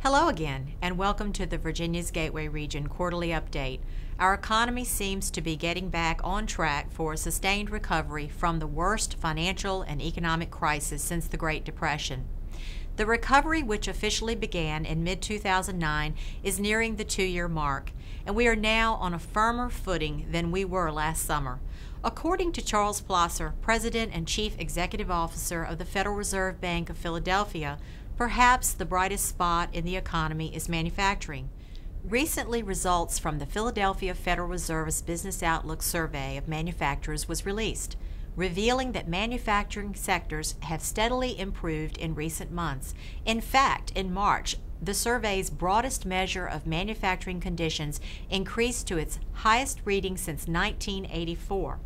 Hello again, and welcome to the Virginia's Gateway Region Quarterly Update. Our economy seems to be getting back on track for a sustained recovery from the worst financial and economic crisis since the Great Depression. The recovery, which officially began in mid-2009, is nearing the two-year mark, and we are now on a firmer footing than we were last summer. According to Charles Plosser, President and Chief Executive Officer of the Federal Reserve Bank of Philadelphia, perhaps the brightest spot in the economy is manufacturing. Recently, results from the Philadelphia Federal Reserve's Business Outlook Survey of manufacturers was released, revealing that manufacturing sectors have steadily improved in recent months. In fact, in March, the survey's broadest measure of manufacturing conditions increased to its highest reading since 1984.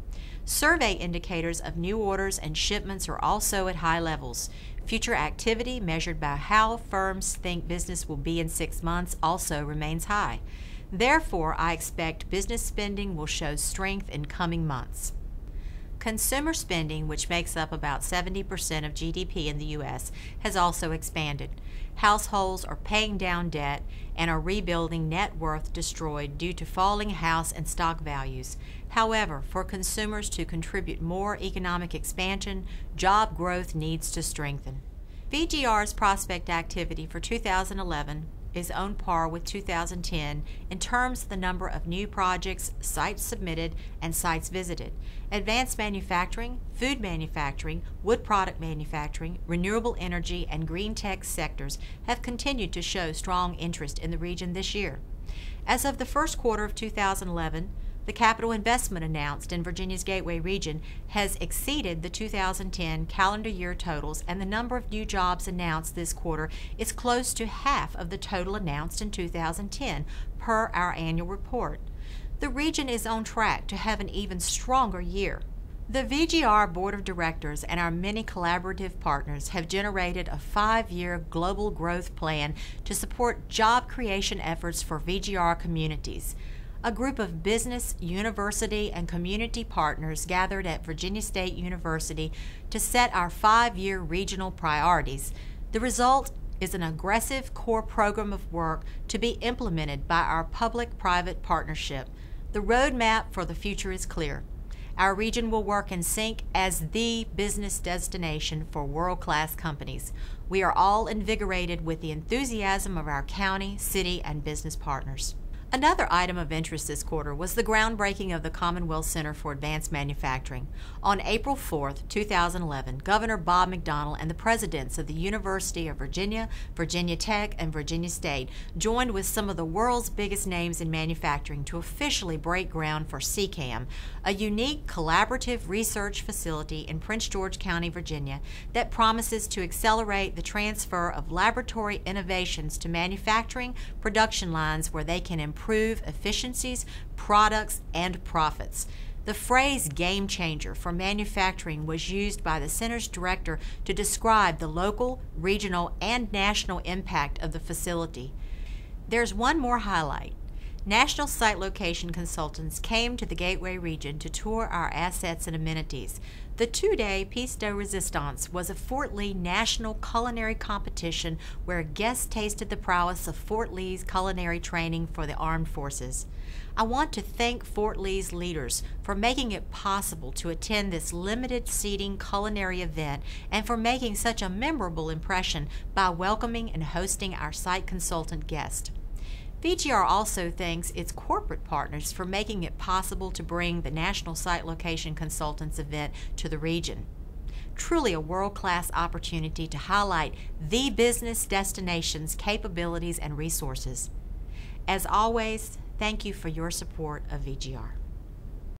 Survey indicators of new orders and shipments are also at high levels. Future activity, measured by how firms think business will be in 6 months, also remains high. Therefore, I expect business spending will show strength in coming months. Consumer spending, which makes up about 70% of GDP in the U.S., has also expanded. Households are paying down debt and are rebuilding net worth destroyed due to falling house and stock values. However, for consumers to contribute more economic expansion, job growth needs to strengthen. VGR's prospect activity for 2011 is on par with 2010 in terms of the number of new projects, sites submitted, and sites visited. Advanced manufacturing, food manufacturing, wood product manufacturing, renewable energy, and green tech sectors have continued to show strong interest in the region this year. As of the first quarter of 2011, the capital investment announced in Virginia's Gateway region has exceeded the 2010 calendar year totals, and the number of new jobs announced this quarter is close to half of the total announced in 2010, per our annual report. The region is on track to have an even stronger year. The VGR Board of Directors and our many collaborative partners have generated a 5-year global growth plan to support job creation efforts for VGR communities. A group of business, university, and community partners gathered at Virginia State University to set our 5-year regional priorities. The result is an aggressive core program of work to be implemented by our public-private partnership. The roadmap for the future is clear. Our region will work in sync as the business destination for world-class companies. We are all invigorated with the enthusiasm of our county, city, and business partners. Another item of interest this quarter was the groundbreaking of the Commonwealth Center for Advanced Manufacturing. On April 4, 2011, Governor Bob McDonnell and the presidents of the University of Virginia, Virginia Tech, and Virginia State joined with some of the world's biggest names in manufacturing to officially break ground for CCAM, a unique collaborative research facility in Prince George County, Virginia, that promises to accelerate the transfer of laboratory innovations to manufacturing production lines where they can improve efficiencies, products, and profits. The phrase game changer for manufacturing was used by the center's director to describe the local, regional, and national impact of the facility. There's one more highlight. National Site Location Consultants came to the Gateway region to tour our assets and amenities. The 2-day Piece de Resistance was a Fort Lee national culinary competition where guests tasted the prowess of Fort Lee's culinary training for the armed forces. I want to thank Fort Lee's leaders for making it possible to attend this limited seating culinary event and for making such a memorable impression by welcoming and hosting our site consultant guests. VGR also thanks its corporate partners for making it possible to bring the National Site Location Consultants event to the region. Truly a world-class opportunity to highlight the business destination's capabilities and resources. As always, thank you for your support of VGR.